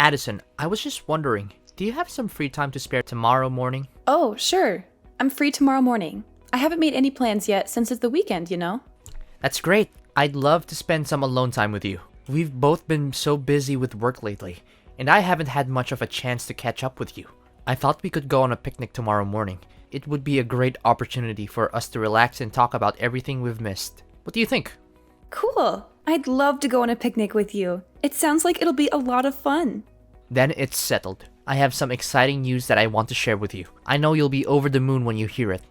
Addison, I was just wondering, do you have some free time to spare tomorrow morning? Oh, sure. I'm free tomorrow morning. I haven't made any plans yet since it's the weekend, you know? That's great. I'd love to spend some alone time with you. We've both been so busy with work lately, and I haven't had much of a chance to catch up with you. I thought we could go on a picnic tomorrow morning. It would be a great opportunity for us to relax and talk about everything we've missed. What do you think? Cool. I'd love to go on a picnic with you. It sounds like it'll be a lot of fun. Then it's settled. I have some exciting news that I want to share with you. I know you'll be over the moon when you hear it.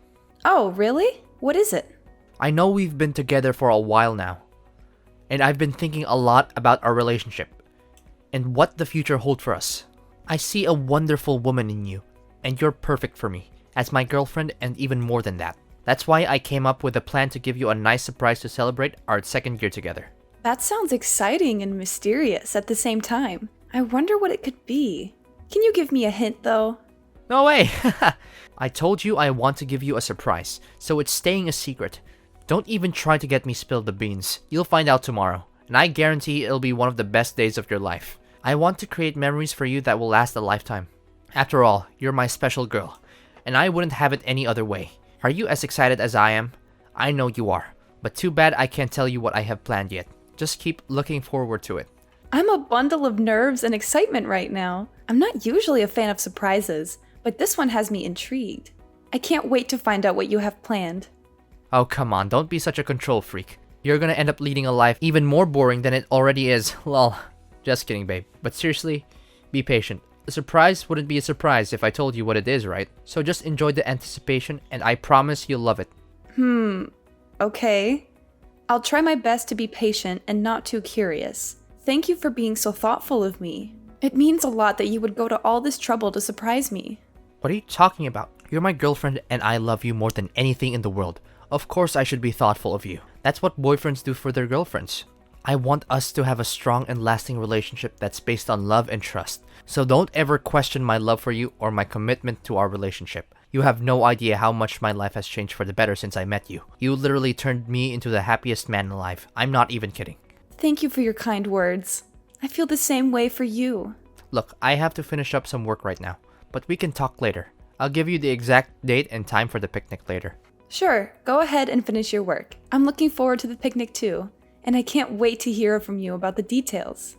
Oh, really? What is it? I know we've been together for a while now, and I've been thinking a lot about our relationship and what the future holds for us. I see a wonderful woman in you, and you're perfect for me as my girlfriend and even more than that. That's why I came up with a plan to give you a nice surprise to celebrate our second year together. That sounds exciting and mysterious at the same time. I wonder what it could be. Can you give me a hint, though? No way! I told you I want to give you a surprise, so it's staying a secret. Don't even try to get me spilled the beans. You'll find out tomorrow, and I guarantee it'll be one of the best days of your life. I want to create memories for you that will last a lifetime. After all, you're my special girl, and I wouldn't have it any other way. Are you as excited as I am? I know you are, but too bad I can't tell you what I have planned yet. Just keep looking forward to it. I'm a bundle of nerves and excitement right now. I'm not usually a fan of surprises, but this one has me intrigued. I can't wait to find out what you have planned. Oh, come on, don't be such a control freak. You're gonna end up leading a life even more boring than it already is. Lol. Just kidding, babe. But seriously, be patient. A surprise wouldn't be a surprise if I told you what it is, right? So just enjoy the anticipation, and I promise you'll love it. Okay. I'll try my best to be patient and not too curious. Thank you for being so thoughtful of me. It means a lot that you would go to all this trouble to surprise me. What are you talking about? You're my girlfriend, and I love you more than anything in the world. Of course I should be thoughtful of you. That's what boyfriends do for their girlfriends. I want us to have a strong and lasting relationship that's based on love and trust. So don't ever question my love for you or my commitment to our relationship. You have no idea how much my life has changed for the better since I met you. You literally turned me into the happiest man alive. I'm not even kidding. Thank you for your kind words. I feel the same way for you. Look, I have to finish up some work right now, but we can talk later. I'll give you the exact date and time for the picnic later. Sure, go ahead and finish your work. I'm looking forward to the picnic too, and I can't wait to hear from you about the details.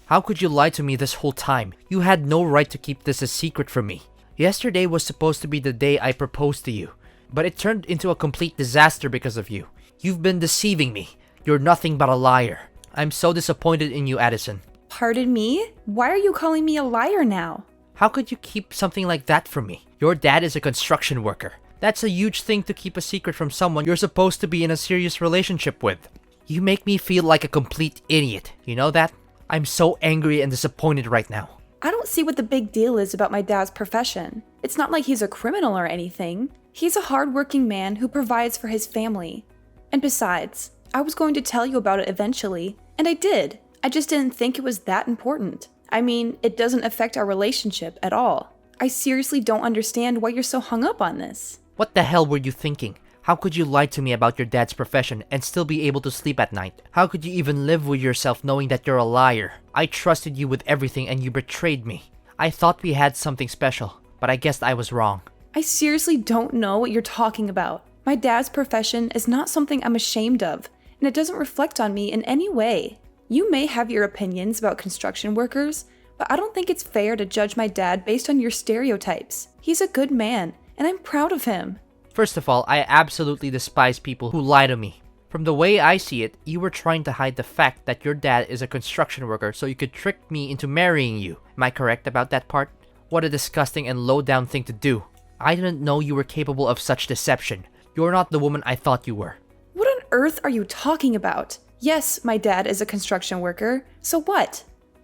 How could you lie to me this whole time? You had no right to keep this a secret from me. Yesterday was supposed to be the day I proposed to you, but it turned into a complete disaster because of you. You've been deceiving me. You're nothing but a liar. I'm so disappointed in you, Addison. Pardon me? Why are you calling me a liar now? How could you keep something like that from me? Your dad is a construction worker. That's a huge thing to keep a secret from someone you're supposed to be in a serious relationship with. You make me feel like a complete idiot. You know that? I'm so angry and disappointed right now. I don't see what the big deal is about my dad's profession. It's not like he's a criminal or anything. He's a hardworking man who provides for his family. And besides, I was going to tell you about it eventually, and I did. I just didn't think it was that important. I mean, it doesn't affect our relationship at all. I seriously don't understand why you're so hung up on this. What the hell were you thinking? How could you lie to me about your dad's profession and still be able to sleep at night? How could you even live with yourself knowing that you're a liar? I trusted you with everything and you betrayed me. I thought we had something special, but I guess I was wrong. I seriously don't know what you're talking about. My dad's profession is not something I'm ashamed of, and it doesn't reflect on me in any way. You may have your opinions about construction workers, but I don't think it's fair to judge my dad based on your stereotypes. He's a good man, and I'm proud of him. First of all, I absolutely despise people who lie to me. From the way I see it, you were trying to hide the fact that your dad is a construction worker so you could trick me into marrying you. Am I correct about that part? What a disgusting and low-down thing to do. I didn't know you were capable of such deception. You're not the woman I thought you were. What on earth are you talking about? Yes, my dad is a construction worker. So what?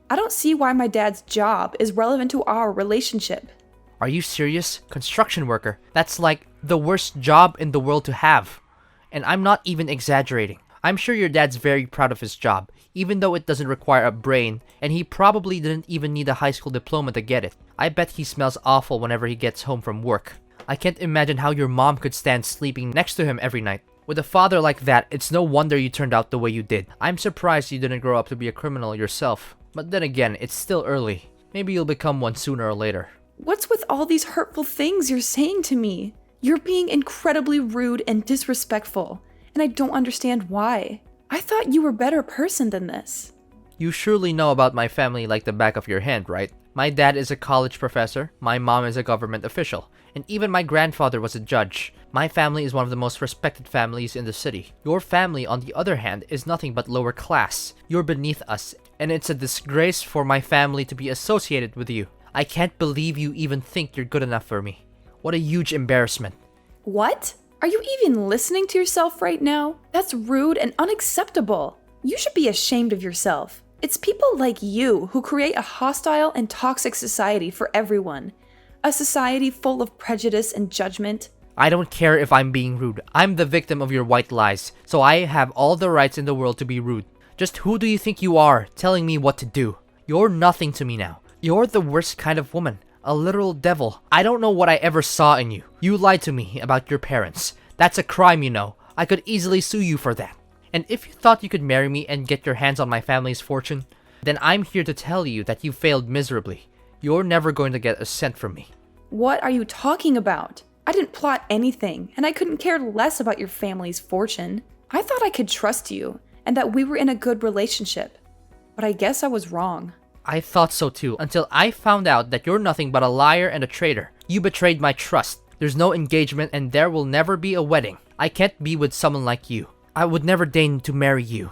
I don't see why my dad's job is relevant to our relationship. Are you serious? Construction worker? That's like the worst job in the world to have. And I'm not even exaggerating. I'm sure your dad's very proud of his job, even though it doesn't require a brain, and he probably didn't even need a high school diploma to get it. I bet he smells awful whenever he gets home from work. I can't imagine how your mom could stand sleeping next to him every night. With a father like that, it's no wonder you turned out the way you did. I'm surprised you didn't grow up to be a criminal yourself. But then again, it's still early. Maybe you'll become one sooner or later. What's with all these hurtful things you're saying to me? You're being incredibly rude and disrespectful, and I don't understand why. I thought you were a better person than this. You surely know about my family like the back of your hand, right? My dad is a college professor, my mom is a government official, and even my grandfather was a judge. My family is one of the most respected families in the city. Your family, on the other hand, is nothing but lower class. You're beneath us, and it's a disgrace for my family to be associated with you. I can't believe you even think you're good enough for me. What a huge embarrassment. What? Are you even listening to yourself right now? That's rude and unacceptable. You should be ashamed of yourself. It's people like you who create a hostile and toxic society for everyone. A society full of prejudice and judgment. I don't care if I'm being rude. I'm the victim of your white lies, so I have all the rights in the world to be rude. Just who do you think you are, telling me what to do? You're nothing to me now. You're the worst kind of woman. A literal devil. I don't know what I ever saw in you. You lied to me about your parents. That's a crime, you know. I could easily sue you for that. And if you thought you could marry me and get your hands on my family's fortune, then I'm here to tell you that you failed miserably. You're never going to get a cent from me. What are you talking about? I didn't plot anything, and I couldn't care less about your family's fortune. I thought I could trust you, and that we were in a good relationship. But I guess I was wrong. I thought so too, until I found out that you're nothing but a liar and a traitor. You betrayed my trust. There's no engagement and there will never be a wedding. I can't be with someone like you. I would never deign to marry you,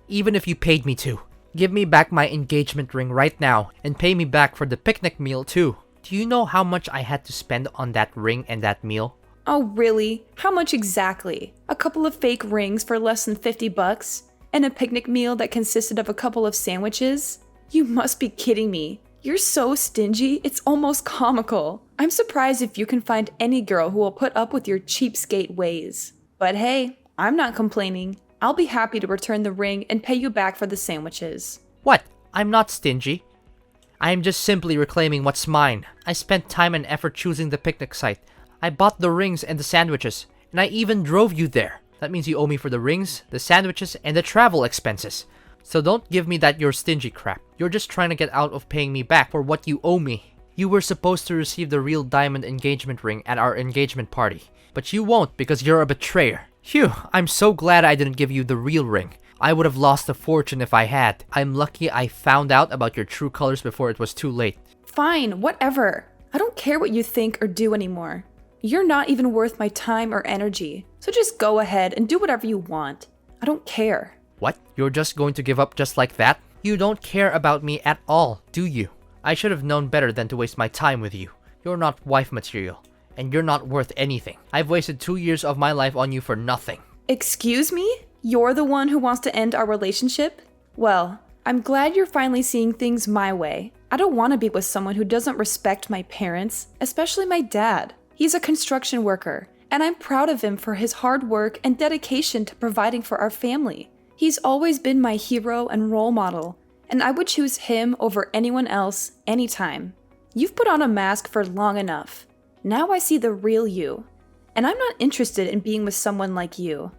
even if you paid me to. Give me back my engagement ring right now, and pay me back for the picnic meal too. Do you know how much I had to spend on that ring and that meal? Oh, really? How much exactly? A couple of fake rings for less than $50? And a picnic meal that consisted of a couple of sandwiches? You must be kidding me. You're so stingy, it's almost comical. I'm surprised if you can find any girl who will put up with your cheapskate ways. But hey, I'm not complaining. I'll be happy to return the ring and pay you back for the sandwiches. What? I'm not stingy. I am just simply reclaiming what's mine. I spent time and effort choosing the picnic site. I bought the rings and the sandwiches, and I even drove you there. That means you owe me for the rings, the sandwiches, and the travel expenses. So don't give me that you're stingy crap. You're just trying to get out of paying me back for what you owe me. You were supposed to receive the real diamond engagement ring at our engagement party. But you won't because you're a betrayer. Phew, I'm so glad I didn't give you the real ring. I would have lost a fortune if I had. I'm lucky I found out about your true colors before it was too late. Fine, whatever. I don't care what you think or do anymore. You're not even worth my time or energy. So just go ahead and do whatever you want. I don't care. What? You're just going to give up just like that? You don't care about me at all, do you? I should have known better than to waste my time with you. You're not wife material, and you're not worth anything. I've wasted 2 years of my life on you for nothing. Excuse me? You're the one who wants to end our relationship? Well, I'm glad you're finally seeing things my way. I don't want to be with someone who doesn't respect my parents, especially my dad. He's a construction worker, and I'm proud of him for his hard work and dedication to providing for our family. He's always been my hero and role model, and I would choose him over anyone else anytime. You've put on a mask for long enough. Now I see the real you, and I'm not interested in being with someone like you.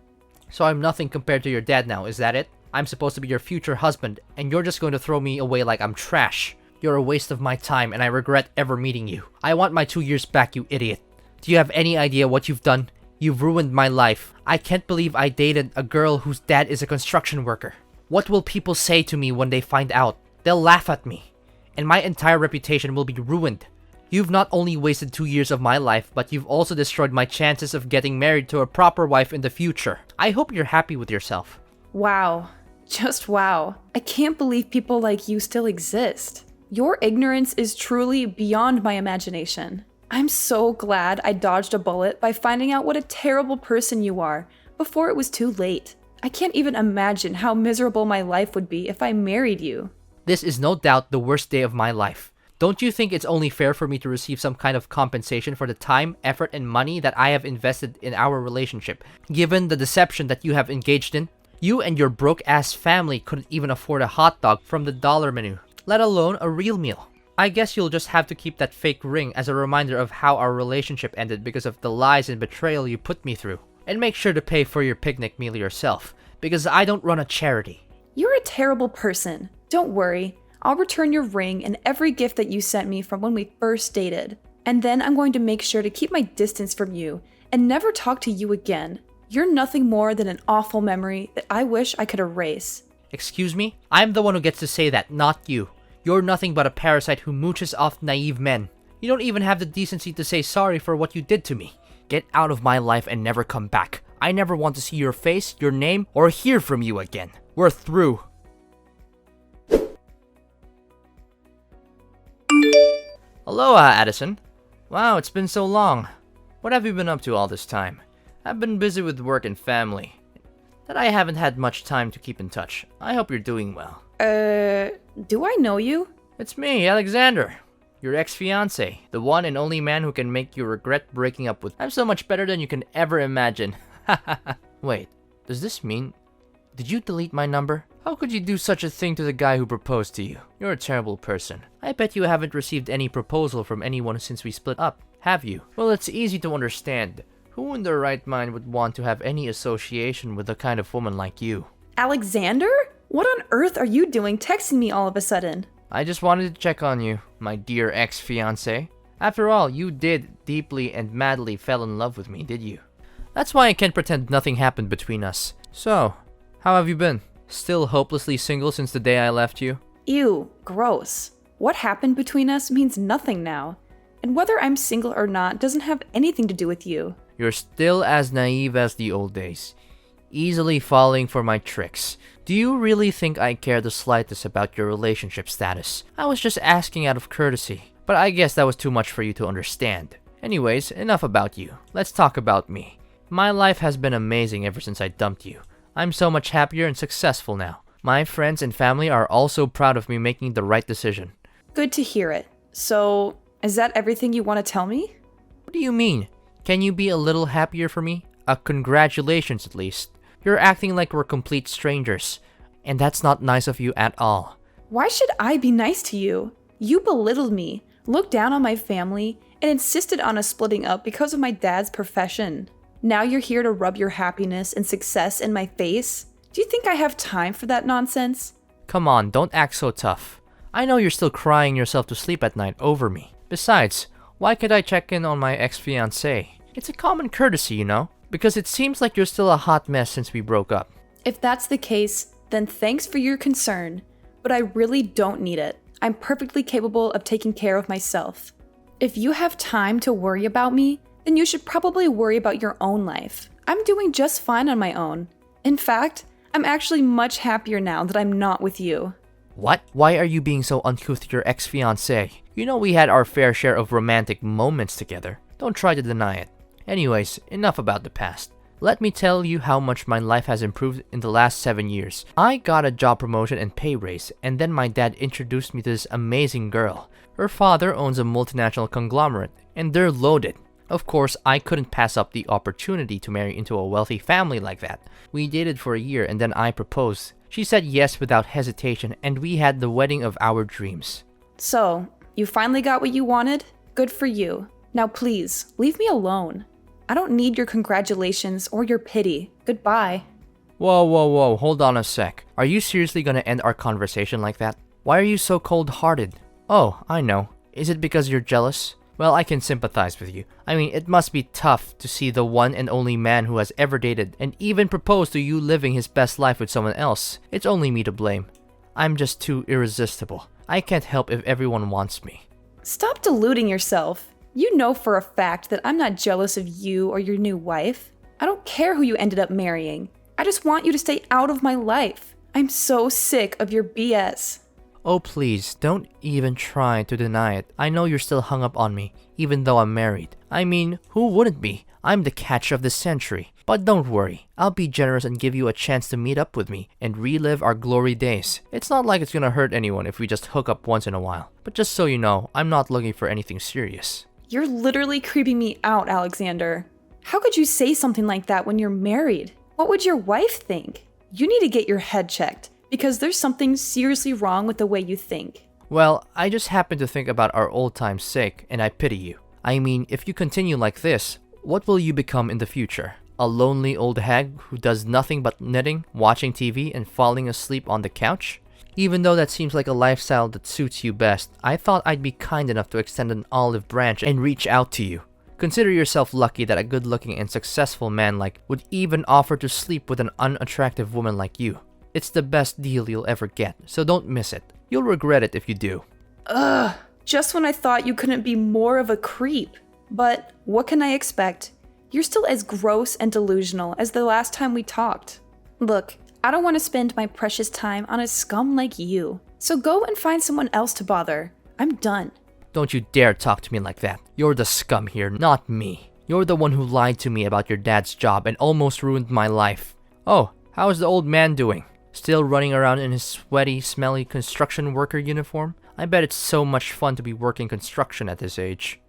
So I'm nothing compared to your dad now, is that it? I'm supposed to be your future husband, and you're just going to throw me away like I'm trash. You're a waste of my time, and I regret ever meeting you. I want my 2 years back, you idiot. Do you have any idea what you've done? You've ruined my life. I can't believe I dated a girl whose dad is a construction worker. What will people say to me when they find out? They'll laugh at me, and my entire reputation will be ruined. You've not only wasted 2 years of my life, but you've also destroyed my chances of getting married to a proper wife in the future. I hope you're happy with yourself. Wow. Just wow. I can't believe people like you still exist. Your ignorance is truly beyond my imagination. I'm so glad I dodged a bullet by finding out what a terrible person you are before it was too late. I can't even imagine how miserable my life would be if I married you. This is no doubt the worst day of my life. Don't you think it's only fair for me to receive some kind of compensation for the time, effort, and money that I have invested in our relationship, given the deception that you have engaged in? You and your broke-ass family couldn't even afford a hot dog from the dollar menu, let alone a real meal. I guess you'll just have to keep that fake ring as a reminder of how our relationship ended because of the lies and betrayal you put me through. And make sure to pay for your picnic meal yourself, because I don't run a charity. You're a terrible person. Don't worry. I'll return your ring and every gift that you sent me from when we first dated. And then I'm going to make sure to keep my distance from you and never talk to you again. You're nothing more than an awful memory that I wish I could erase. Excuse me? I'm the one who gets to say that, not you. You're nothing but a parasite who mooches off naive men. You don't even have the decency to say sorry for what you did to me. Get out of my life and never come back. I never want to see your face, your name, or hear from you again. We're through. Aloha, Addison. Wow, it's been so long. What have you been up to all this time? I've been busy with work and family, that I haven't had much time to keep in touch. I hope you're doing well. Do I know you? It's me, Alexander. Your ex-fiancé. The one and only man who can make you regret breaking up with. I'm so much better than you can ever imagine. Wait, does this mean... Did you delete my number? How could you do such a thing to the guy who proposed to you? You're a terrible person. I bet you haven't received any proposal from anyone since we split up, have you? Well, it's easy to understand. Who in their right mind would want to have any association with a kind of woman like you? Alexander? What on earth are you doing texting me all of a sudden? I just wanted to check on you, my dear ex-fiancé. After all, you did deeply and madly fell in love with me, did you? That's why I can't pretend nothing happened between us. So, how have you been? Still hopelessly single since the day I left you? Ew, gross. What happened between us means nothing now. And whether I'm single or not doesn't have anything to do with you. You're still as naive as the old days, easily falling for my tricks. Do you really think I care the slightest about your relationship status? I was just asking out of courtesy, but I guess that was too much for you to understand. Anyways, enough about you. Let's talk about me. My life has been amazing ever since I dumped you. I'm so much happier and successful now. My friends and family are also proud of me making the right decision. Good to hear it. So, is that everything you want to tell me? What do you mean? Can you be a little happier for me? Congratulations at least. You're acting like we're complete strangers, and that's not nice of you at all. Why should I be nice to you? You belittled me, looked down on my family, and insisted on us splitting up because of my dad's profession. Now you're here to rub your happiness and success in my face? Do you think I have time for that nonsense? Come on, don't act so tough. I know you're still crying yourself to sleep at night over me. Besides, why could I check in on my ex-fiancé? It's a common courtesy, you know? Because it seems like you're still a hot mess since we broke up. If that's the case, then thanks for your concern. But I really don't need it. I'm perfectly capable of taking care of myself. If you have time to worry about me, then you should probably worry about your own life. I'm doing just fine on my own. In fact, I'm actually much happier now that I'm not with you. What? Why are you being so uncouth to your ex-fiancé? You know we had our fair share of romantic moments together. Don't try to deny it. Anyways, enough about the past. Let me tell you how much my life has improved in the last 7 years. I got a job promotion and pay raise, and then my dad introduced me to this amazing girl. Her father owns a multinational conglomerate, and they're loaded. Of course, I couldn't pass up the opportunity to marry into a wealthy family like that. We dated for a year and then I proposed. She said yes without hesitation, and we had the wedding of our dreams. So, you finally got what you wanted? Good for you. Now please, leave me alone. I don't need your congratulations or your pity. Goodbye. Whoa, hold on a sec. Are you seriously gonna end our conversation like that? Why are you so cold-hearted? Oh, I know. Is it because you're jealous? Well, I can sympathize with you. I mean, it must be tough to see the one and only man who has ever dated and even proposed to you living his best life with someone else. It's only me to blame. I'm just too irresistible. I can't help if everyone wants me. Stop deluding yourself. You know for a fact that I'm not jealous of you or your new wife. I don't care who you ended up marrying. I just want you to stay out of my life. I'm so sick of your BS. Oh please, don't even try to deny it. I know you're still hung up on me, even though I'm married. I mean, who wouldn't be? I'm the catch of the century. But don't worry, I'll be generous and give you a chance to meet up with me and relive our glory days. It's not like it's gonna hurt anyone if we just hook up once in a while. But just so you know, I'm not looking for anything serious. You're literally creeping me out, Alexander. How could you say something like that when you're married? What would your wife think? You need to get your head checked, because there's something seriously wrong with the way you think. Well, I just happen to think about our old time's sake, and I pity you. I mean, if you continue like this, what will you become in the future? A lonely old hag who does nothing but knitting, watching TV, and falling asleep on the couch? Even though that seems like a lifestyle that suits you best, I thought I'd be kind enough to extend an olive branch and reach out to you. Consider yourself lucky that a good-looking and successful man like would even offer to sleep with an unattractive woman like you. It's the best deal you'll ever get, so don't miss it. You'll regret it if you do. Ugh, just when I thought you couldn't be more of a creep. But what can I expect? You're still as gross and delusional as the last time we talked. Look, I don't want to spend my precious time on a scum like you. So go and find someone else to bother. I'm done. Don't you dare talk to me like that. You're the scum here, not me. You're the one who lied to me about your dad's job and almost ruined my life. Oh, how is the old man doing? Still running around in his sweaty, smelly construction worker uniform? I bet it's so much fun to be working construction at this age.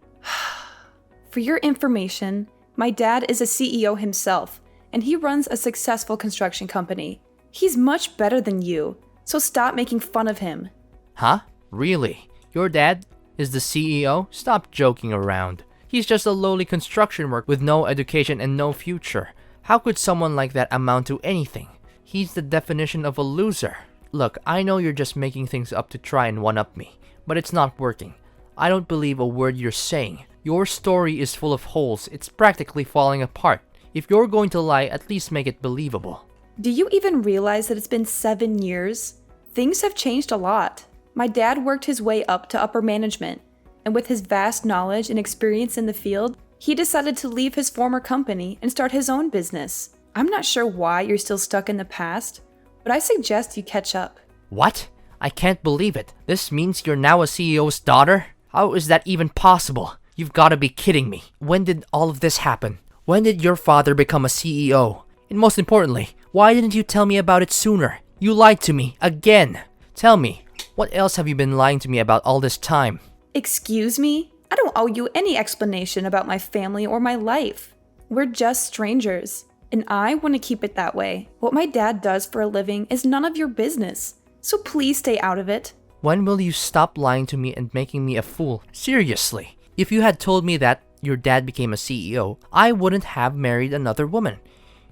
For your information, my dad is a CEO himself, and he runs a successful construction company. He's much better than you, so stop making fun of him. Huh? Really? Your dad is the CEO? Stop joking around. He's just a lowly construction worker with no education and no future. How could someone like that amount to anything? He's the definition of a loser. Look, I know you're just making things up to try and one-up me, but it's not working. I don't believe a word you're saying. Your story is full of holes. It's practically falling apart. If you're going to lie, at least make it believable. Do you even realize that it's been 7 years? Things have changed a lot. My dad worked his way up to upper management, and with his vast knowledge and experience in the field, he decided to leave his former company and start his own business. I'm not sure why you're still stuck in the past, but I suggest you catch up. What? I can't believe it. This means you're now a CEO's daughter? How is that even possible? You've got to be kidding me. When did all of this happen? When did your father become a CEO? And most importantly, why didn't you tell me about it sooner? You lied to me again. Tell me, what else have you been lying to me about all this time? Excuse me? I don't owe you any explanation about my family or my life. We're just strangers, and I want to keep it that way. What my dad does for a living is none of your business, so please stay out of it. When will you stop lying to me and making me a fool? Seriously, if you had told me that your dad became a CEO, I wouldn't have married another woman,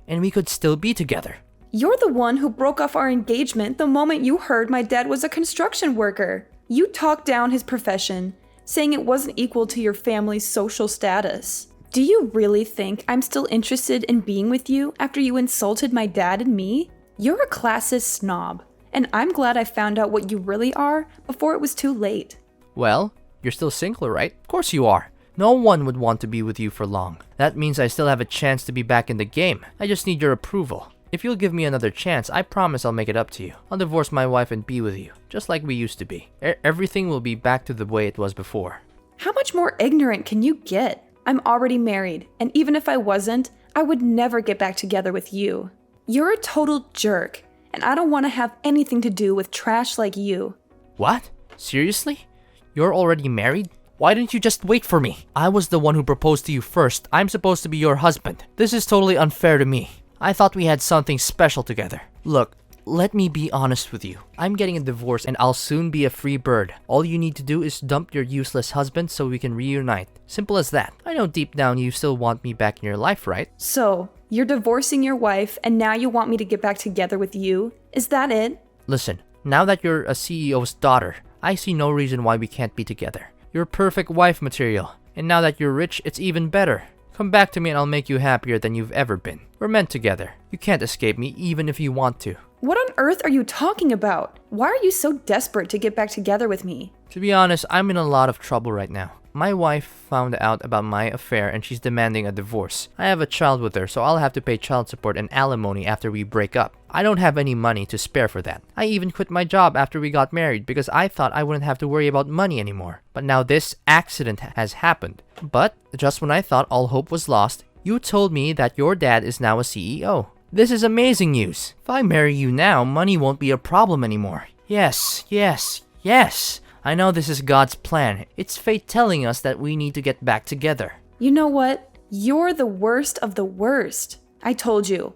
and we could still be together. You're the one who broke off our engagement the moment you heard my dad was a construction worker. You talked down his profession, saying it wasn't equal to your family's social status. Do you really think I'm still interested in being with you after you insulted my dad and me? You're a classist snob, and I'm glad I found out what you really are before it was too late. Well, you're still single, right? Of course you are. No one would want to be with you for long. That means I still have a chance to be back in the game. I just need your approval. If you'll give me another chance, I promise I'll make it up to you. I'll divorce my wife and be with you, just like we used to be. Everything will be back to the way it was before. How much more ignorant can you get? I'm already married, and even if I wasn't, I would never get back together with you. You're a total jerk, and I don't want to have anything to do with trash like you. What? Seriously? You're already married? Why didn't you just wait for me? I was the one who proposed to you first. I'm supposed to be your husband. This is totally unfair to me. I thought we had something special together. Look, let me be honest with you. I'm getting a divorce and I'll soon be a free bird. All you need to do is dump your useless husband so we can reunite. Simple as that. I know deep down you still want me back in your life, right? So, you're divorcing your wife and now you want me to get back together with you? Is that it? Listen, now that you're a CEO's daughter, I see no reason why we can't be together. You're perfect wife material. And now that you're rich, it's even better. Come back to me and I'll make you happier than you've ever been. We're meant together. You can't escape me even if you want to. What on earth are you talking about? Why are you so desperate to get back together with me? To be honest, I'm in a lot of trouble right now. My wife found out about my affair and she's demanding a divorce. I have a child with her, so I'll have to pay child support and alimony after we break up. I don't have any money to spare for that. I even quit my job after we got married because I thought I wouldn't have to worry about money anymore. But now this accident has happened. But just when I thought all hope was lost, you told me that your dad is now a CEO. This is amazing news. If I marry you now, money won't be a problem anymore. Yes, yes, yes. I know this is God's plan. It's fate telling us that we need to get back together. You know what? You're the worst of the worst. I told you.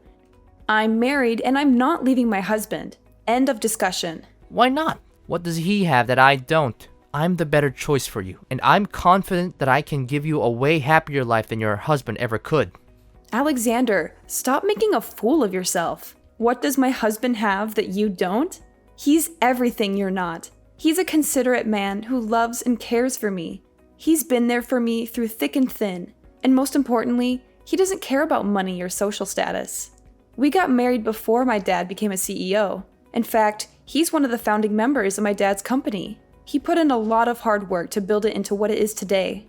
I'm married and I'm not leaving my husband. End of discussion. Why not? What does he have that I don't? I'm the better choice for you, and I'm confident that I can give you a way happier life than your husband ever could. Alexander, stop making a fool of yourself. What does my husband have that you don't? He's everything you're not. He's a considerate man who loves and cares for me. He's been there for me through thick and thin. And most importantly, he doesn't care about money or social status. We got married before my dad became a CEO. In fact, he's one of the founding members of my dad's company. He put in a lot of hard work to build it into what it is today.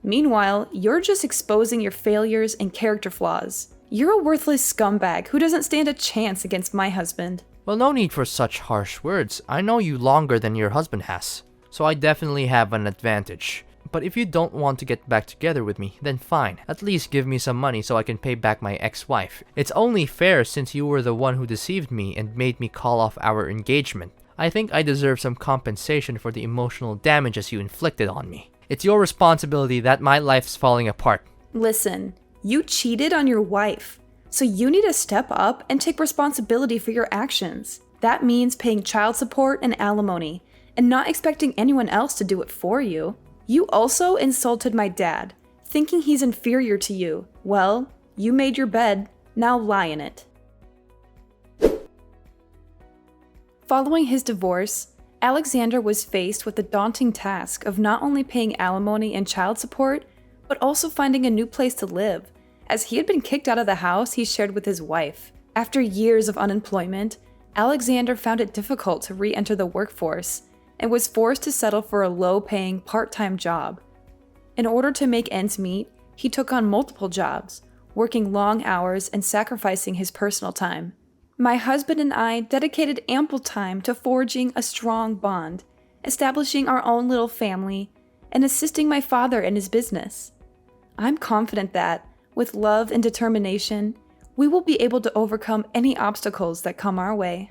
Meanwhile, you're just exposing your failures and character flaws. You're a worthless scumbag who doesn't stand a chance against my husband. Well, no need for such harsh words. I know you longer than your husband has, so I definitely have an advantage. But if you don't want to get back together with me, then fine. At least give me some money so I can pay back my ex-wife. It's only fair since you were the one who deceived me and made me call off our engagement. I think I deserve some compensation for the emotional damages you inflicted on me. It's your responsibility that my life's falling apart. Listen, you cheated on your wife, so you need to step up and take responsibility for your actions. That means paying child support and alimony, and not expecting anyone else to do it for you. You also insulted my dad, thinking he's inferior to you. Well, you made your bed, now lie in it. Following his divorce, Alexander was faced with the daunting task of not only paying alimony and child support, but also finding a new place to live, as he had been kicked out of the house he shared with his wife. After years of unemployment, Alexander found it difficult to re-enter the workforce and was forced to settle for a low-paying part-time job. In order to make ends meet, he took on multiple jobs, working long hours and sacrificing his personal time. My husband and I dedicated ample time to forging a strong bond, establishing our own little family, and assisting my father in his business. I'm confident that, with love and determination, we will be able to overcome any obstacles that come our way.